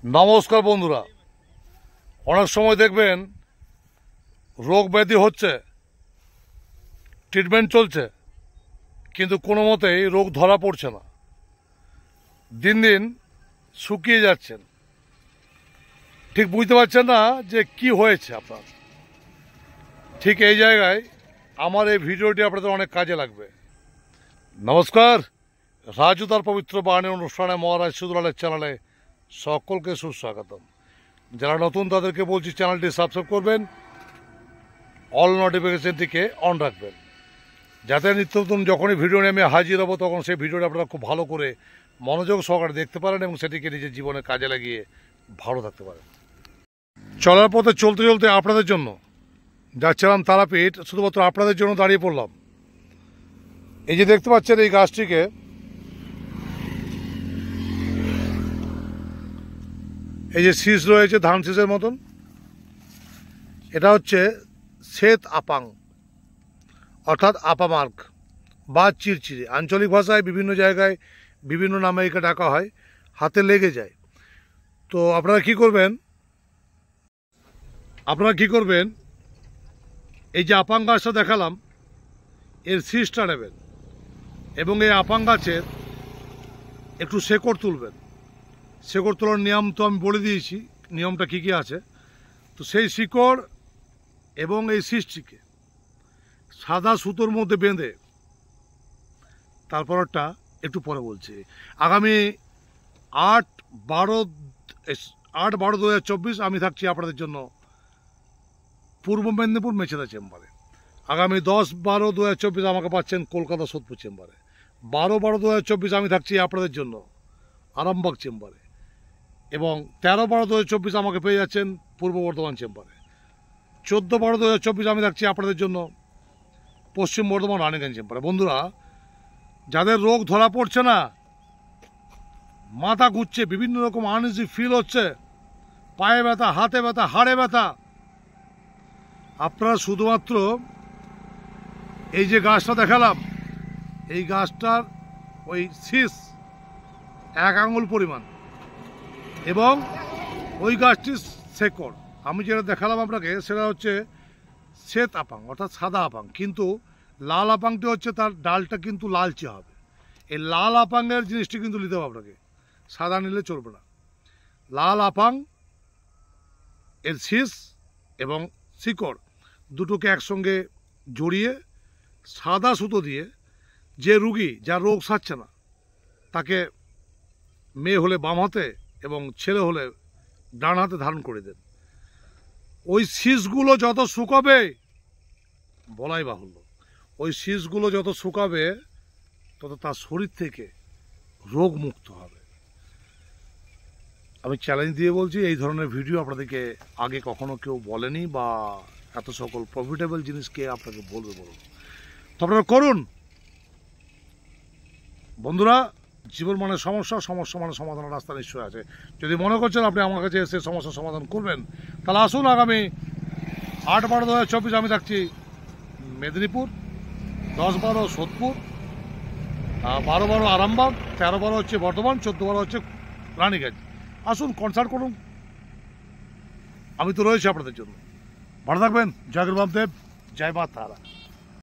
নমস্কার বন্ধুরা, অনেক সময় দেখবেন রোগ ব্যাধি হচ্ছে, ট্রিটমেন্ট চলছে, কিন্তু কোনো মতেই রোগ ধরা পড়ছে না। দিন দিন শুকিয়ে যাচ্ছেন, ঠিক বুঝতে পারছেন না যে কি হয়েছে আপনার। ঠিক এই জায়গায় আমার এই ভিডিওটি আপনাদের অনেক কাজে লাগবে। নমস্কার, রাজু তার পবিত্র বাণী অনুষ্ঠানে মহারাজ সুদলালের চ্যানেলে সকলকে সুস্বাগতম। যারা নতুন তাদেরকে বলছি চ্যানেলটি সাবস্ক্রাইব করবেন, অল নোটিফিকেশনটিকে অন রাখবেন, যাতে নিত্য নতুন যখনই ভিডিও নিয়ে আমি হাজির হব তখন সেই ভিডিওটা আপনারা খুব ভালো করে মনোযোগ সহকারে দেখতে পারেন এবং সেটিকে নিজের জীবনে কাজে লাগিয়ে ভালো থাকতে পারেন। চলার পথে চলতে চলতে আপনাদের জন্য যাচ্ছিলাম তারাপীঠ, শুধুমাত্র আপনাদের জন্য দাঁড়িয়ে পড়লাম। এই যে দেখতে পাচ্ছেন এই গাছটিকে, এই যে শীষ রয়েছে ধান শীষের মতন, এটা হচ্ছে শ্বেত আপাং অর্থাৎ আপামার্ক বা চিরচিরি। আঞ্চলিক ভাষায় বিভিন্ন জায়গায় বিভিন্ন নামে একে ডাকা হয়। হাতে লেগে যায়। তো আপনারা কি করবেন, এই যে আপাং গাছটা দেখালাম এর শীষটা নেবেন এবং এই আপাং গাছের একটু শেকড় তুলবেন। শেকড় তোলার নিয়ম তো আমি বলে দিয়েছি, নিয়মটা কী কী আছে। তো সেই শিকড় এবং এই শীষটিকে সাদা সুতোর মধ্যে বেঁধে, তারপরটা একটু পরে বলছি, আগামী 8/12/2024 আমি থাকছি আপনাদের জন্য পূর্ব মেদিনীপুর মেচেদা চেম্বারে। আগামী 10/12/2024 আমাকে পাচ্ছেন কলকাতা সোদপুর চেম্বারে। 12/12/2024 আমি থাকছি আপনাদের জন্য আরামবাগ চেম্বারে এবং 13/12/2024 আমাকে পেয়ে যাচ্ছেন পূর্ব বর্ধমান চেম্বারে। 14/12/2024 আমি থাকছি আপনাদের জন্য পশ্চিম বর্ধমান রানীগঞ্জ চেম্বারে। বন্ধুরা, যাদের রোগ ধরা পড়ছে না, মাথা ঘুরছে, বিভিন্ন রকম আনইজি ফিল হচ্ছে, পায়ে ব্যথা, হাতে ব্যথা, হাড়ে ব্যথা, আপনারা শুধুমাত্র এই যে গাছটা দেখালাম, এই গাছটার ওই শীষ 1 আঙুল পরিমাণ এবং ওই গাছটির শেকড়, আমি যেটা দেখালাম আপনাকে সেটা হচ্ছে শ্বেত আপাং অর্থাৎ সাদা আপাং, কিন্তু লাল আপাংটি হচ্ছে তার ডালটা কিন্তু লালচে হবে। এই লাল আপাংয়ের জিনিসটি কিন্তু নিতে হবে আপনাকে, সাদা নিলে চলবে না। লাল আপাং এর শীষ এবং শিকড় দুটোকে একসঙ্গে জড়িয়ে সাদা সুতো দিয়ে, যে রুগী যার রোগ সারছে না তাকে মেয়ে হলে বাম হাতে এবং ছেলে হলে ডান হাতে ধারণ করে দেন। ওই শীষগুলো যত শুকাবে, বলাই বাহুল্য, ওই শীষগুলো যত শুকাবে তত তার শরীর থেকে রোগ মুক্ত হবে। আমি চ্যালেঞ্জ দিয়ে বলছি, এই ধরনের ভিডিও আপনাদেরকে আগে কখনো কেউ বলেনি, বা এত সকল প্রফিটেবল জিনিস কে আপনাকে বলবে বলুন? তো আপনারা করুন বন্ধুরা। জীবন মানে সমস্যা, সমস্যা মানে সমাধানের রাস্তা নিশ্চয়ই আছে। যদি মনে করছেন আপনি আমার কাছে এসে সমস্যার সমাধান করবেন, তাহলে আসুন। আগামী 8/12/2024 আমি থাকছি মেদিনীপুর, 10/12 সোদপুর, 12/12 আরামবাগ, 13/12 হচ্ছে বর্ধমান, 14/12 হচ্ছে রানীগঞ্জ। আসুন, কনসাল্ট করুন, আমি তো রয়েছি আপনাদের জন্য। ভালো থাকবেন। জয় গুরু বামদেব, জয় মা তারা।